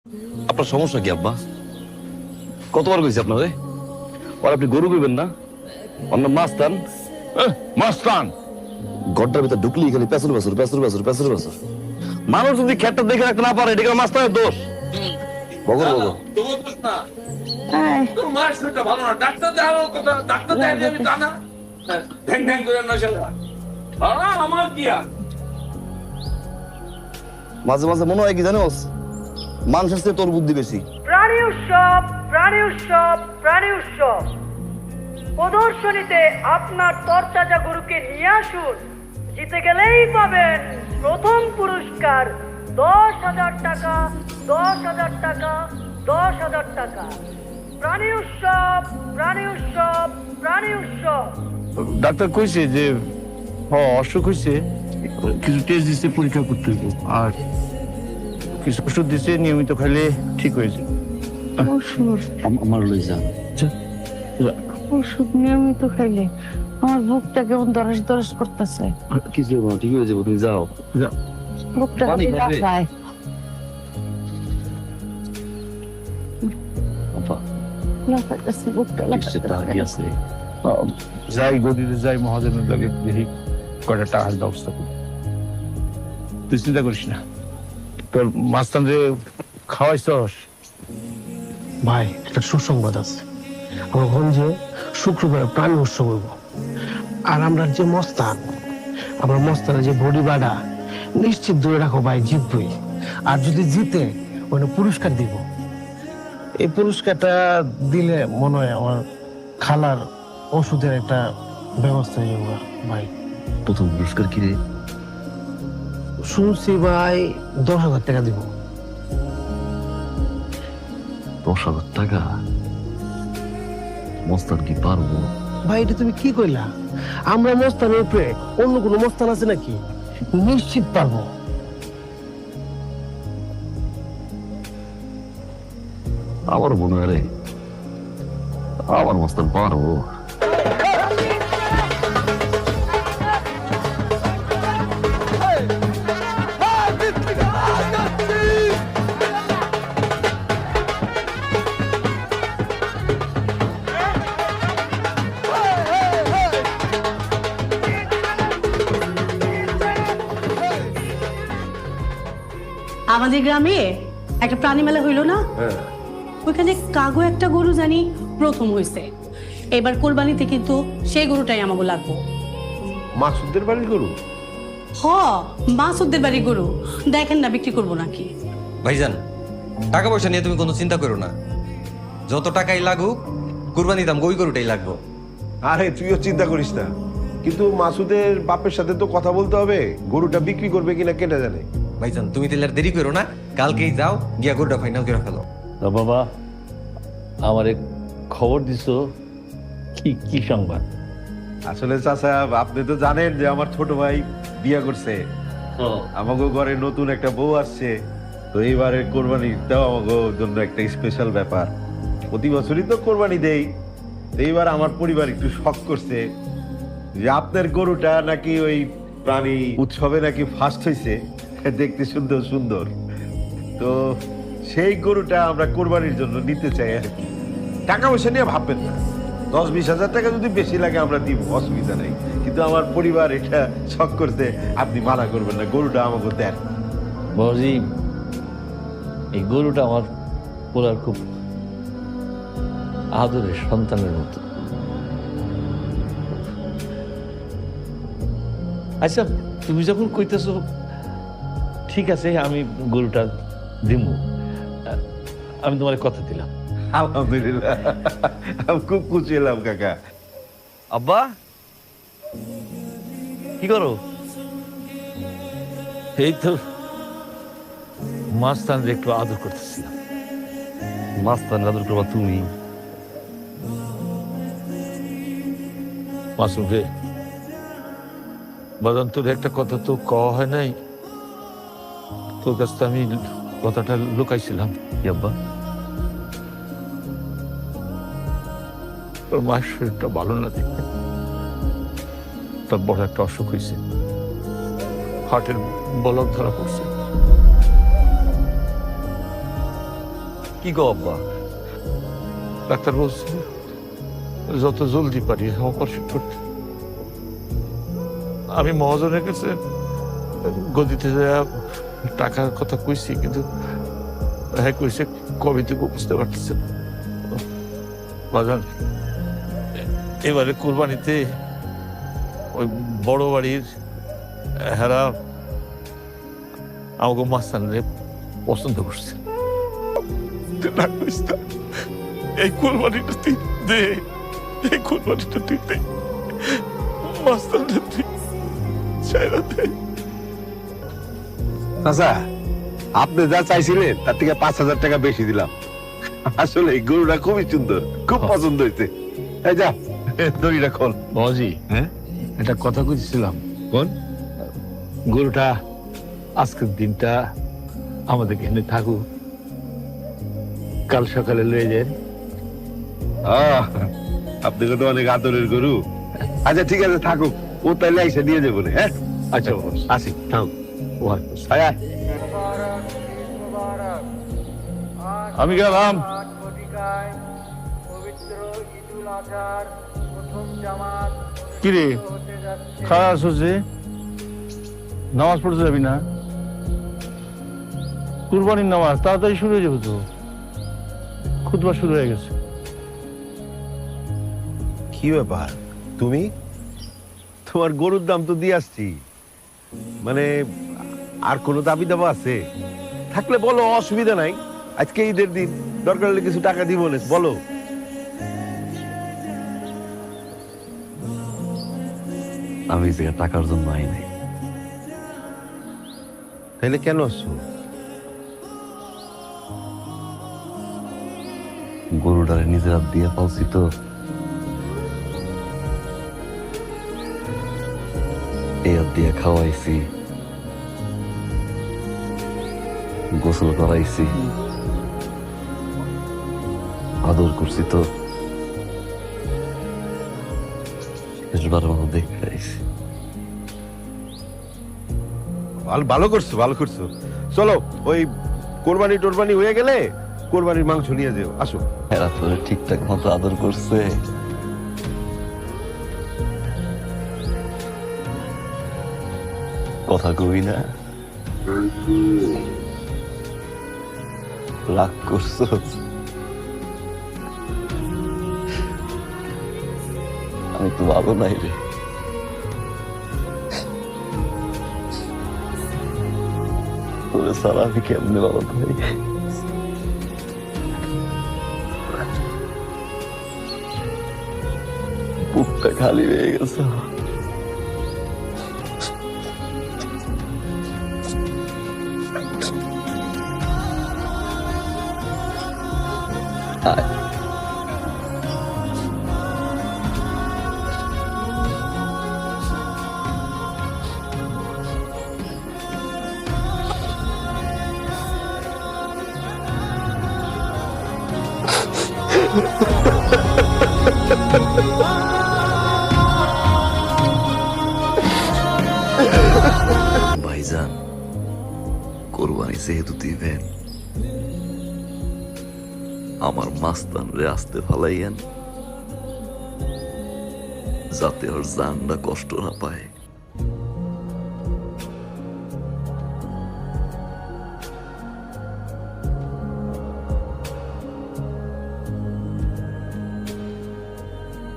আপনার সমস্যা কি আব্বা? কতবার কইছি আপনারে আর আপনি গরু কইবেন না? অন্য মাস্তান মাস্তান গড্ডার ভিতর ঢুকলি খালি পেছর পেছর পেছর পেছর পেছর পেছর। মানুষ যদি খেটটা দেখে রাখতে না পারে এটা মাস্তানের দোষ। বগর বগর তোমার দোষ না, তোর মায়ের শরীরটা ভালো না, ডাক্তার দেখানোর কথা, ডাক্তার দেখাইনি আমি তা না। ঢ্যাং ঢ্যাং করে নশা আমার কি আর মাঝে মাঝে মনে হয় কি জানোস, মানুষের চেয়ে তোর বুদ্ধি বেশি। প্রাণী উৎসব, প্রাণী উৎসব, প্রাণী উৎসব প্রদর্শনীতে আপনার তরতাজা গরুকে নিয়ে আসুন। জিতে গেলেই পাবেন প্রথম পুরস্কার 10,000 টাকা, 10,000 টাকা, 10,000 টাকা। প্রাণী উৎসব, প্রাণী উৎসব, প্রাণী উৎসব। ডাক্তার কইছে যে অসুখ হয়েছে, কিছু টেস্ট দিচ্ছে, পরীক্ষা করতে হইব, আর কিছু ওষুধ দিচ্ছে, নিয়মিত খাইলে ঠিক হয়ে যাবে। আমার লই যা ওষুধ নিয়মিত খাইলে আমার বুকটা কেমন দরজ দরজ করতেছে। কিছু হবে না, ঠিক হয়ে যাবো, তুমি যাও। বুকটা পানি খাবে? যায় আব্বা লাফাইতেছে, বুকটা নিশ্চয় টাকা আছে। যাই গদিতে যাই, মহাজনের লাগে দেখি কয়টা টাকার ব্যবস্থা করি। তুই চিন্তা করিস না, তোর মাস্তান যে খাওয়াইছস। ভাই, একটা সুসংবাদ আছে। আমার গঞ্জে শুক্রবার প্রাণী উৎসব হইব, আর আমরা যে মস্তান, আমরা মস্তানের যে বডি বাড়া নিশ্চিত ধরে রাখো ভাই, জিতবই। আর যদি জিতে ওখানে পুরস্কার দিব। এই পুরস্কারটা দিলে মনে হয় আমার খালার ওষুধের একটা ব্যবস্থা হয়ে যাবে ভাই। প্রথম পুরস্কার কি রে? শুনছি ভাই 10,000 টাকা দিব। 10,000 টাকা? মস্তান কি পারবো? ভাই, এটা তুমি কি কইলা? আমরা মস্তানের উপরে অন্য কোনো মস্তান আছে নাকি? নিশ্চিত পারবো। আমার মনে হয় রে, আমার মস্তান পারবো। আমাদের গ্রামে একটা প্রাণী মেলা হইলো না, ওইখানে কাগো একটা গরু জানি প্রথম হয়েছে। এবার কোরবানিতে কিন্তু সেই গরুটাই আমাকে লাগবো। মাসুদের বাড়ির গরু? হ, মাসুদের বাড়ি গরু। দেখেন না বিক্রি করবো নাকি। ভাইজান, টাকা পয়সা নিয়ে তুমি কোনো চিন্তা করো না, যত টাকাই লাগুক কুরবানি দাম ওই গরুটাই লাগবো। আরে তুইও চিন্তা করিস না, কিন্তু মাসুদের বাপের সাথে তো কথা বলতে হবে, গরুটা বিক্রি করবে কিনা কেটে জানে। ভাইজান, তুমি তাহলে আর দেরি করো না, কালকেই যাও, গিয়া গরুটা ফাইনাল করে ফেলো। বাবা, আমারে খবর দিছো, কি কি সংবাদ? আসলে চাচা, আপনি তো জানেন যে আমার ছোট ভাই বিয়ে করছে, আমাকে ঘরে নতুন একটা বউ আসছে। তো এইবারের কোরবানিটাও আমাকে জন্য একটা স্পেশাল ব্যাপার। প্রতি বছরই তো কোরবানি দেই, তো এইবার আমার পরিবার একটু শখ করছে যে আপনার গরুটা নাকি ওই প্রাণী উৎসবে নাকি ফার্স্ট হয়েছে, দেখতে সুন্দর সুন্দর। তো সেই গরুটা আমরা কোরবানির জন্য নিতে চাই আর কি। টাকা পয়সা নিয়ে ভাববেন না, 10-20 হাজার টাকা যদি বেশি লাগে আমরা দিব, অসুবিধা নেই। কিন্তু আমার পরিবার এটা শখ করতে, আপনি মানা করবেন না, গরুটা আমাকে দেন। বাবাজি, এই গরুটা আমার পোলার খুব আদরের সন্তানের মতো। আচ্ছা, তুমি যখন কইতেছো ঠিক আছে, আমি গরুটা দিব, আমি তোমার কথা দিলাম। আলহামদুলিল্লাহ, আমি খুব খুশি হলাম কাকা। আব্বা কি করো? এই তো মাস্তান একটু আদর করতেছিলাম। মাস্তান আদর করবা তুমি? মাসুম রে, বাদান, তোর একটা কথা তো কওয়া হয় নাই, তোর কাছ থেকে আমি কথাটা লুকাইছিলাম। কি আব্বা? তোর মায়ের শরীরটা ভালো না দেখে, তার বড় একটা অসুখ হয়েছে, হার্টের বলক ধরা পড়ছে। কি কো আব্বা? ডাক্তার বলছে যত জলদি পারি অপারেশন করতে। আমি মহাজনের কাছে গদিতে যাওয়া টাকার কথা কইছি, কিন্তু হ্যাঁ কইছে কবে থেকে বুঝতে পারতেছে না। বাজান, এবারে কোরবানিতে ওই বড় বাড়ির হেরা আমাকে মাস্তানরে পছন্দ করছে। এই কোরবানিটা তুই দে, এই কোরবানিটা তুই দে, মাস্তানটা তুই চাইরা দে। চাচা, আপনি যা চাইছিলেন তার থেকে 5,000 টাকা বেশি দিলাম। আসলে এই গরুটা খুবই সুন্দর, খুব পছন্দ হয়েছে। এই যা দড়িটা খোল। বাবাজি, হ্যাঁ এটা কথা কইছিলাম, কোন গরুটা আজকের দিনটা আমাদের এখানে থাকুক, কাল সকালে লয়ে যান। আপনি তো অনেক আদরের গরু। আচ্ছা ঠিক আছে, থাকুক, ও তাইলে এসে নিয়ে যাবো। হ্যাঁ আচ্ছা আসি, থাকুক। আয় আয়। আমি গেলাম। পবিত্র ঈদুল আজহার প্রথম জামাত কিরে খাওয়া আসছে, নামাজ পড়তে যাবি না? কুরবানির নামাজ তাড়াতাড়ি শুরু হয়ে যাবে তো, খুতবা শুরু হয়ে গেছে। কি ব্যাপার, তুমি? তোমার গরুর দাম তো দিয়ে আসছি, মানে আর কোনো দাবি দাবা আছে থাকলে বলো, অসুবিধা নাই। আজকে ঈদের দিন, দরকার হলে কিছু টাকা দিব, বলো। আমি এই জায়গায় টাকার জন্য আই নাই। তাইলে কেন আসছো? গরুটারে নিজের হাত দিয়ে পালছি তো, এই হাত দিয়ে খাওয়াইছি, গোসল করাইছি, আদর করছি তো, শেষবার মতো দেখতে আইছি। ভালো করছো, ভালো করছো। চলো, ওই কোরবানি টোরবানি হয়ে গেলে কোরবানির মাংস নিয়ে যেও। আসো। এরা তোরে ঠিকঠাক মতো আদর করছে? কথা কবি না, রাগ করছো? আমি তো ভালো নাই রে। তোরে সারা আমি কেমনে ভালো থাকি? বুকটা খালি হয়ে গেছে। আয়। ভাইজান, কোরবানি যেহেতু দিবেন, আমার মাস্তান রে আসতে ফালাইয়েন, যাতে ওর জানটা কষ্ট না পায়।